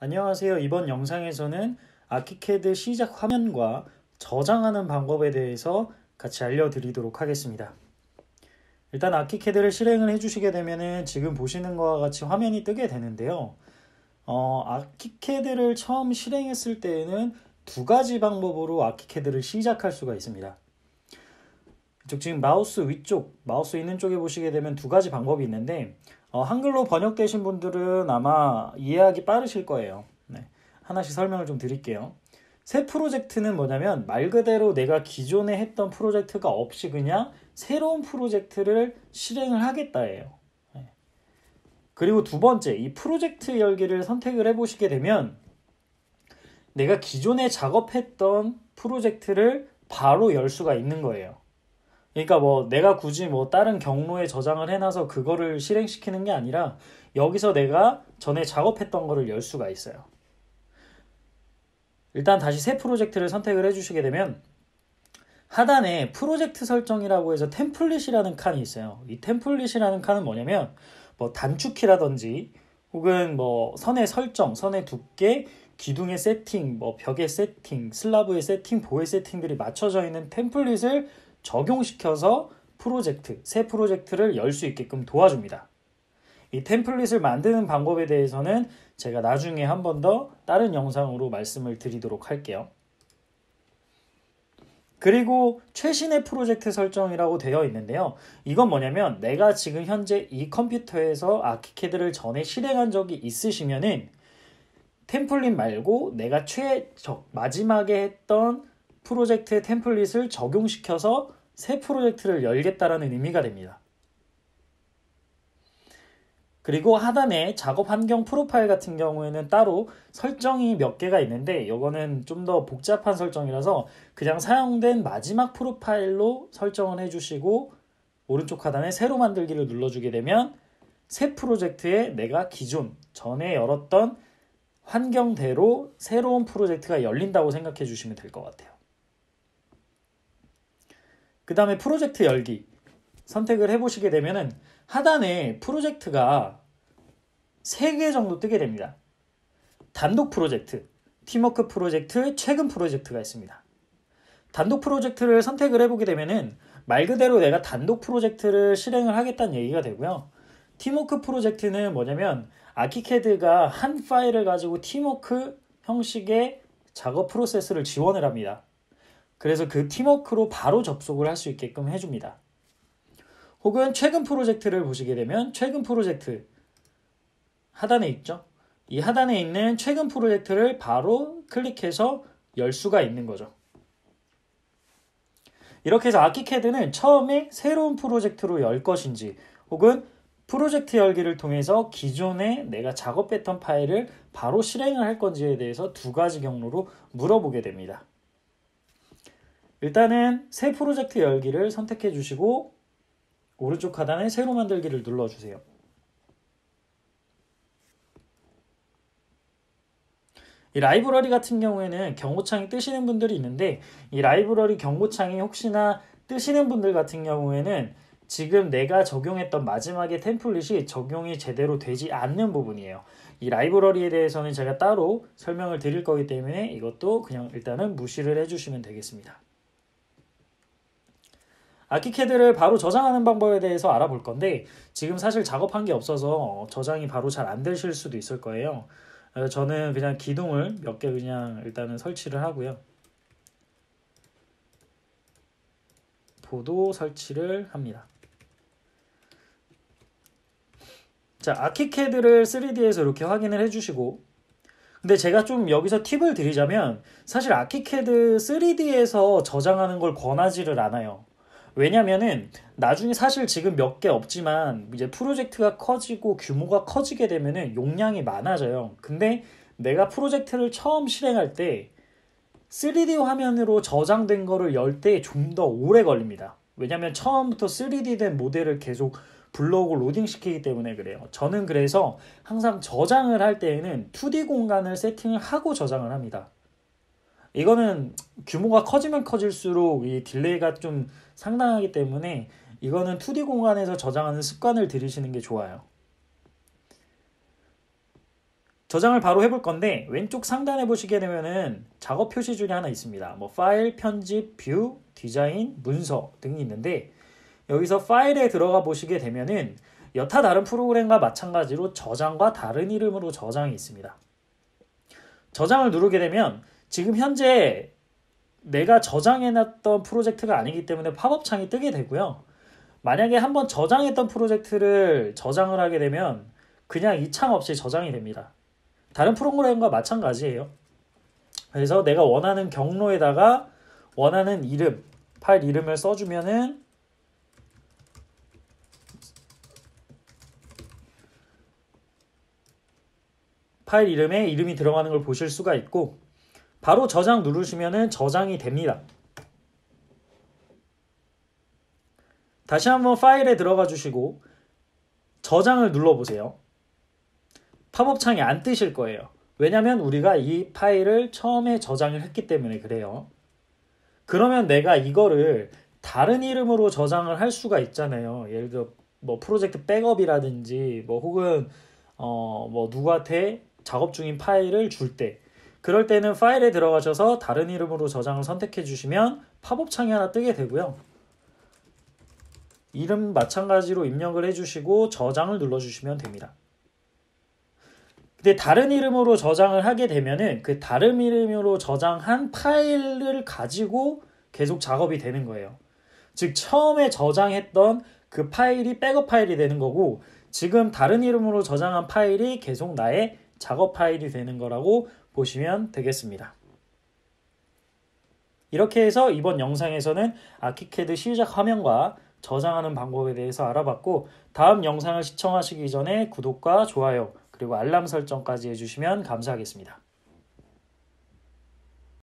안녕하세요. 이번 영상에서는 아키캐드 시작 화면과 저장하는 방법에 대해서 같이 알려드리도록 하겠습니다. 일단 아키캐드를 실행을 해주시게 되면 지금 보시는 것과 같이 화면이 뜨게 되는데요. 아키캐드를 처음 실행했을 때에는 두 가지 방법으로 아키캐드를 시작할 수가 있습니다. 지금 마우스 위쪽, 마우스 있는 쪽에 보시게 되면 두 가지 방법이 있는데 한글로 번역되신 분들은 아마 이해하기 빠르실 거예요. 하나씩 설명을 좀 드릴게요. 새 프로젝트는 뭐냐면 말 그대로 내가 기존에 했던 프로젝트가 없이 그냥 새로운 프로젝트를 실행을 하겠다예요. 그리고 두 번째, 이 프로젝트 열기를 선택을 해보시게 되면 내가 기존에 작업했던 프로젝트를 바로 열 수가 있는 거예요. 그러니까 내가 굳이 다른 경로에 저장을 해놔서 그거를 실행시키는 게 아니라 여기서 내가 전에 작업했던 거를 열 수가 있어요. 일단 다시 새 프로젝트를 선택을 해주시게 되면 하단에 프로젝트 설정이라고 해서 템플릿이라는 칸이 있어요. 이 템플릿이라는 칸은 뭐냐면 단축키라든지 혹은 선의 설정, 선의 두께, 기둥의 세팅, 벽의 세팅, 슬라브의 세팅, 보의 세팅들이 맞춰져 있는 템플릿을 적용시켜서 새 프로젝트를 열 수 있게끔 도와줍니다. 이 템플릿을 만드는 방법에 대해서는 제가 나중에 한 번 더 다른 영상으로 말씀을 드리도록 할게요. 그리고 최신의 프로젝트 설정이라고 되어 있는데요. 이건 뭐냐면 내가 지금 현재 이 컴퓨터에서 아키캐드를 전에 실행한 적이 있으시면은 템플릿 말고 내가 마지막에 했던 프로젝트의 템플릿을 적용시켜서 새 프로젝트를 열겠다라는 의미가 됩니다. 그리고 하단에 작업 환경 프로파일 같은 경우에는 따로 설정이 몇 개가 있는데 이거는 좀 더 복잡한 설정이라서 그냥 사용된 마지막 프로파일로 설정을 해주시고 오른쪽 하단에 새로 만들기를 눌러주게 되면 새 프로젝트에 내가 전에 열었던 환경대로 새로운 프로젝트가 열린다고 생각해 주시면 될 것 같아요. 그 다음에 프로젝트 열기 선택을 해보시게 되면은 하단에 프로젝트가 3개 정도 뜨게 됩니다. 단독 프로젝트, 팀워크 프로젝트, 최근 프로젝트가 있습니다. 단독 프로젝트를 선택을 해보게 되면은 말 그대로 내가 단독 프로젝트를 실행을 하겠다는 얘기가 되고요. 팀워크 프로젝트는 뭐냐면 아키캐드가 한 파일을 가지고 팀워크 형식의 작업 프로세스를 지원을 합니다. 그래서 그 팀워크로 바로 접속을 할 수 있게끔 해줍니다. 혹은 최근 프로젝트를 보시게 되면 최근 프로젝트 하단에 있죠. 이 하단에 있는 최근 프로젝트를 바로 클릭해서 열 수가 있는 거죠. 이렇게 해서 아키캐드는 처음에 새로운 프로젝트로 열 것인지 혹은 프로젝트 열기를 통해서 기존에 내가 작업했던 파일을 바로 실행을 할 건지에 대해서 두 가지 경로로 물어보게 됩니다. 일단은 새 프로젝트 열기를 선택해 주시고 오른쪽 하단에 새로 만들기를 눌러주세요. 이 라이브러리 같은 경우에는 경고창이 뜨시는 분들이 있는데 이 라이브러리 경고창이 혹시나 뜨시는 분들 같은 경우에는 지금 내가 적용했던 마지막에 템플릿이 적용이 제대로 되지 않는 부분이에요. 이 라이브러리에 대해서는 제가 따로 설명을 드릴 거기 때문에 이것도 그냥 일단은 무시를 해주시면 되겠습니다. 아키캐드를 바로 저장하는 방법에 대해서 알아볼 건데 지금 사실 작업한 게 없어서 저장이 바로 잘 안 되실 수도 있을 거예요. 저는 그냥 기둥을 몇 개 그냥 일단은 설치를 하고요. 보도 설치를 합니다. 자, 아키캐드를 3D에서 이렇게 확인을 해주시고 근데 제가 좀 여기서 팁을 드리자면 사실 아키캐드 3D에서 저장하는 걸 권하지를 않아요. 왜냐면은 나중에 사실 지금 몇 개 없지만 이제 프로젝트가 커지고 규모가 커지게 되면은 용량이 많아져요. 근데 내가 프로젝트를 처음 실행할 때 3D 화면으로 저장된 거를 열 때 좀 더 오래 걸립니다. 왜냐면 처음부터 3D 된 모델을 계속 불러오고 로딩 시키기 때문에 그래요. 저는 그래서 항상 저장을 할 때에는 2D 공간을 세팅을 하고 저장을 합니다. 이거는 규모가 커지면 커질수록 이 딜레이가 좀 상당하기 때문에 이거는 2D 공간에서 저장하는 습관을 들이시는 게 좋아요. 저장을 바로 해볼 건데 왼쪽 상단에 보시게 되면은 작업 표시줄이 하나 있습니다. 뭐 파일, 편집, 뷰, 디자인, 문서 등이 있는데 여기서 파일에 들어가 보시게 되면은 여타 다른 프로그램과 마찬가지로 저장과 다른 이름으로 저장이 있습니다. 저장을 누르게 되면 지금 현재 내가 저장해놨던 프로젝트가 아니기 때문에 팝업 창이 뜨게 되고요. 만약에 한번 저장했던 프로젝트를 저장을 하게 되면 그냥 이 창 없이 저장이 됩니다. 다른 프로그램과 마찬가지예요. 그래서 내가 원하는 경로에다가 원하는 이름, 파일 이름을 써주면은 파일 이름에 이름이 들어가는 걸 보실 수가 있고 바로 저장 누르시면은 저장이 됩니다. 다시 한번 파일에 들어가 주시고 저장을 눌러보세요. 팝업 창이 안 뜨실 거예요. 왜냐면 우리가 이 파일을 처음에 저장을 했기 때문에 그래요. 그러면 내가 이거를 다른 이름으로 저장을 할 수가 있잖아요. 예를 들어 뭐 프로젝트 백업이라든지 뭐 혹은 뭐 누구한테 작업 중인 파일을 줄 때 그럴 때는 파일에 들어가셔서 다른 이름으로 저장을 선택해 주시면 팝업 창이 하나 뜨게 되고요. 이름 마찬가지로 입력을 해주시고 저장을 눌러주시면 됩니다. 근데 다른 이름으로 저장을 하게 되면은 그 다른 이름으로 저장한 파일을 가지고 계속 작업이 되는 거예요. 즉 처음에 저장했던 그 파일이 백업 파일이 되는 거고 지금 다른 이름으로 저장한 파일이 계속 나의 작업 파일이 되는 거라고 보시면 되겠습니다. 이렇게 해서 이번 영상에서는 아키캐드 시작 화면과 저장하는 방법에 대해서 알아봤고 다음 영상을 시청하시기 전에 구독과 좋아요 그리고 알람 설정까지 해주시면 감사하겠습니다.